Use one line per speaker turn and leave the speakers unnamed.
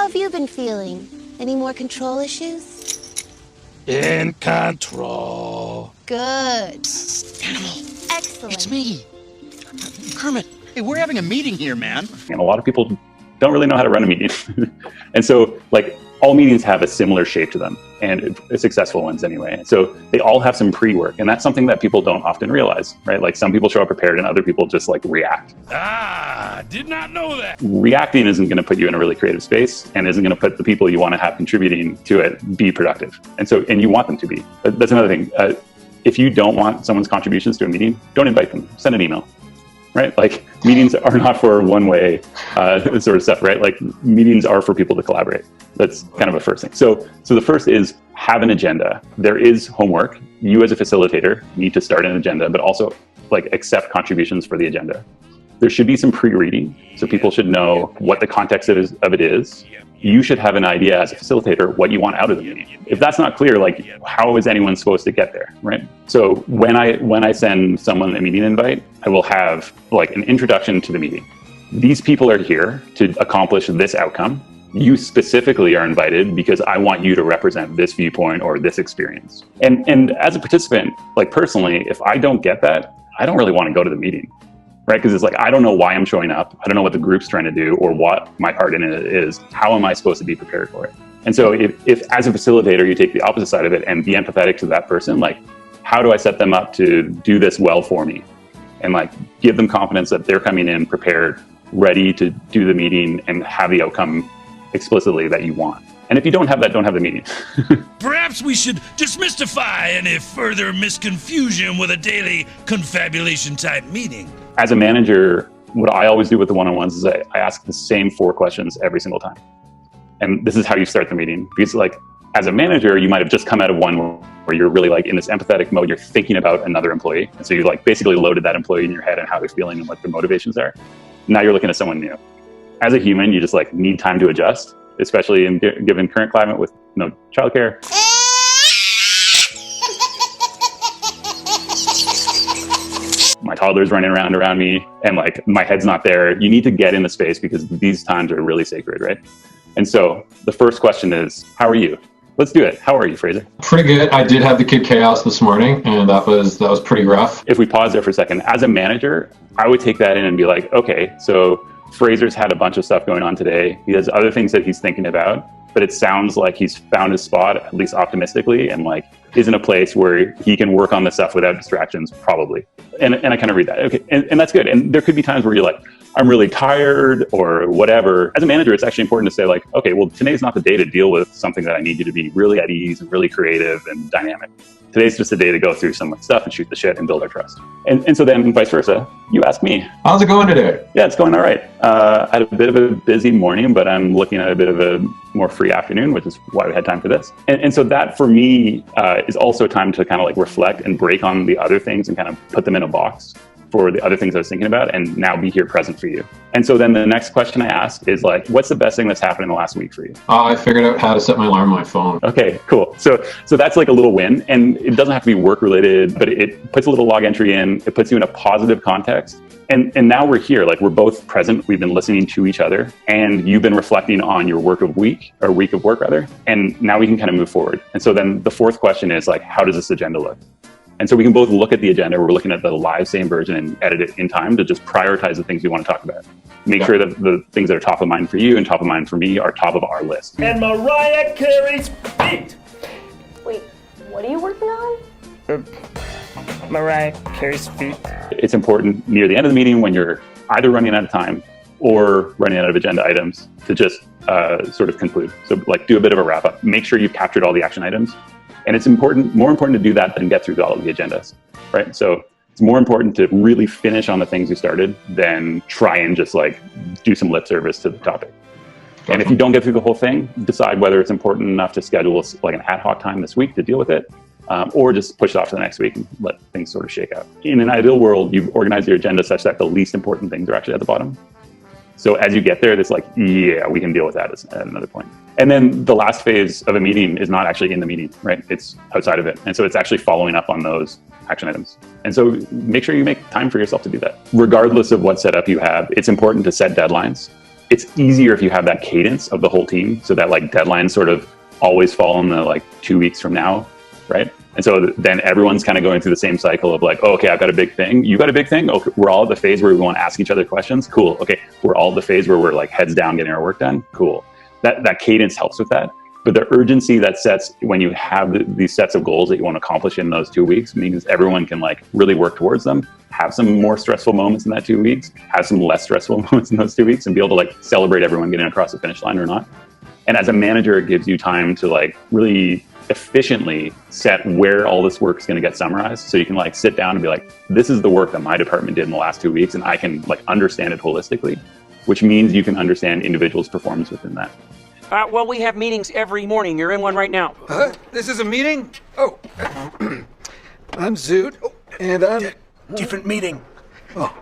How have you been feeling? Any more control issues?
In control.
Good.
Animal.
Excellent.
It's me. Kermit. Hey, we're having a meeting here, man.
And a lot of people don't really know how to run a meeting. And so, like, all meetings have a similar shape to them, and successful ones anyway. So they all have some pre-work, and that's something that people don't often realize, right? Like, some people show up prepared and other people just like react.
Did not know that.
Reacting isn't going to put you in a really creative space, and isn't going to put the people you want to have contributing to it be productive. And you want them to be. That's another thing. If you don't want someone's contributions to a meeting, don't invite them. Send an email. Right? Like, meetings are not for one-way sort of stuff, right? Like, meetings are for people to collaborate. That's kind of a first thing. So the first is have an agenda. There is homework. You as a facilitator need to start an agenda, but also like accept contributions for the agenda. There should be some pre-reading, so people should know what the context of it is. You should have an idea as a facilitator what you want out of the meeting. If that's not clear, like, how is anyone supposed to get there, right? So when I send someone a meeting invite, I will have like an introduction to the meeting. These people are here to accomplish this outcome. You specifically are invited because I want you to represent this viewpoint or this experience. And as a participant, like, personally, if I don't get that, I don't really want to go to the meeting. Right? Because it's like, I don't know why I'm showing up. I don't know what the group's trying to do or what my part in it is. How am I supposed to be prepared for it? And so if as a facilitator, you take the opposite side of it and be empathetic to that person, like, how do I set them up to do this well for me? And like, give them confidence that they're coming in prepared, ready to do the meeting and have the outcome explicitly that you want. And if you don't have that, don't have the meeting.
Perhaps we should demystify any further misconfusion with a daily confabulation type meeting.
As a manager, what I always do with the one-on-ones is I ask the same 4 questions every single time. And this is how you start the meeting. Because, like, as a manager, you might have just come out of one where you're really like in this empathetic mode, you're thinking about another employee. And so you like basically loaded that employee in your head and how they're feeling and what their motivations are. Now you're looking at someone new. As a human, you just like need time to adjust, especially in given current climate with no childcare. My toddler's running around me and like my head's not there. You need to get in the space because these times are really sacred, right? And so the first question is, how are you? Let's do it. How are you, Fraser?
Pretty good. I did have the kid chaos this morning, and that was pretty rough.
If we pause there for a second, as a manager, I would take that in and be like, okay, so Fraser's had a bunch of stuff going on today. He has other things that he's thinking about, but it sounds like he's found his spot, at least optimistically, and like is in a place where he can work on this stuff without distractions, probably. And I kind of read that. Okay, and that's good. And there could be times where you're like, I'm really tired or whatever. As a manager, it's actually important to say like, okay, well, today's not the day to deal with something that I need you to be really at ease and really creative and dynamic. Today's just a day to go through some stuff and shoot the shit and build our trust. And so then vice versa, you ask me.
How's it going today?
Yeah, it's going all right. I had a bit of a busy morning, but I'm looking at a bit of a more free afternoon, which is why we had time for this. And so that for me is also time to kind of like reflect and break on the other things and kind of put them in a box for the other things I was thinking about and now be here present for you. And so then the next question I ask is like, what's the best thing that's happened in the last week for you?
I figured out how to set my alarm on my phone.
Okay, cool. So that's like a little win, and it doesn't have to be work related, but it puts a little log entry in, it puts you in a positive context. And now we're here, like we're both present, we've been listening to each other, and you've been reflecting on your week of work rather, and now we can kind of move forward. And so then the fourth question is like, how does this agenda look? And so we can both look at the agenda. We're looking at the live same version and edit it in time to just prioritize the things we want to talk about. Make sure that the things that are top of mind for you and top of mind for me are top of our list.
And Mariah Carey's feet.
Wait, what are you working on?
Mariah Carey's feet.
It's important near the end of the meeting when you're either running out of time or running out of agenda items to just sort of conclude. So like do a bit of a wrap up. Make sure you've captured all the action items. And it's more important to do that than get through all of the agendas, right? So it's more important to really finish on the things you started than try and just like do some lip service to the topic. And if you don't get through the whole thing, decide whether it's important enough to schedule like an ad hoc time this week to deal with it, or just push it off to the next week and let things sort of shake out. In an ideal world, you've organized your agenda such that the least important things are actually at the bottom. So as you get there, it's like, yeah, we can deal with that at another point. And then the last phase of a meeting is not actually in the meeting, right? It's outside of it. And so it's actually following up on those action items. And so make sure you make time for yourself to do that. Regardless of what setup you have, it's important to set deadlines it's easier if you have that cadence of the whole team, so that like deadlines sort of always fall in the like 2 weeks from now, right? And so then everyone's kind of going through the same cycle of like, oh, okay, I've got a big thing. You got a big thing? Okay, we're all at the phase where we want to ask each other questions. Cool. Okay, we're all at the phase where we're like heads down getting our work done. Cool. That cadence helps with that. But the urgency that sets when you have these sets of goals that you want to accomplish in those 2 weeks means everyone can like really work towards them, have some more stressful moments in that 2 weeks, have some less stressful moments in those 2 weeks, and be able to like celebrate everyone getting across the finish line or not. And as a manager, it gives you time to like really efficiently set where all this work is going to get summarized. So you can like sit down and be like, this is the work that my department did in the last 2 weeks, and I can like understand it holistically, which means you can understand individuals' performance within that.
Well, we have meetings every morning. You're in one right now.
This is a meeting? Oh, I'm Zoot, and I'm...
Different meeting.
Oh,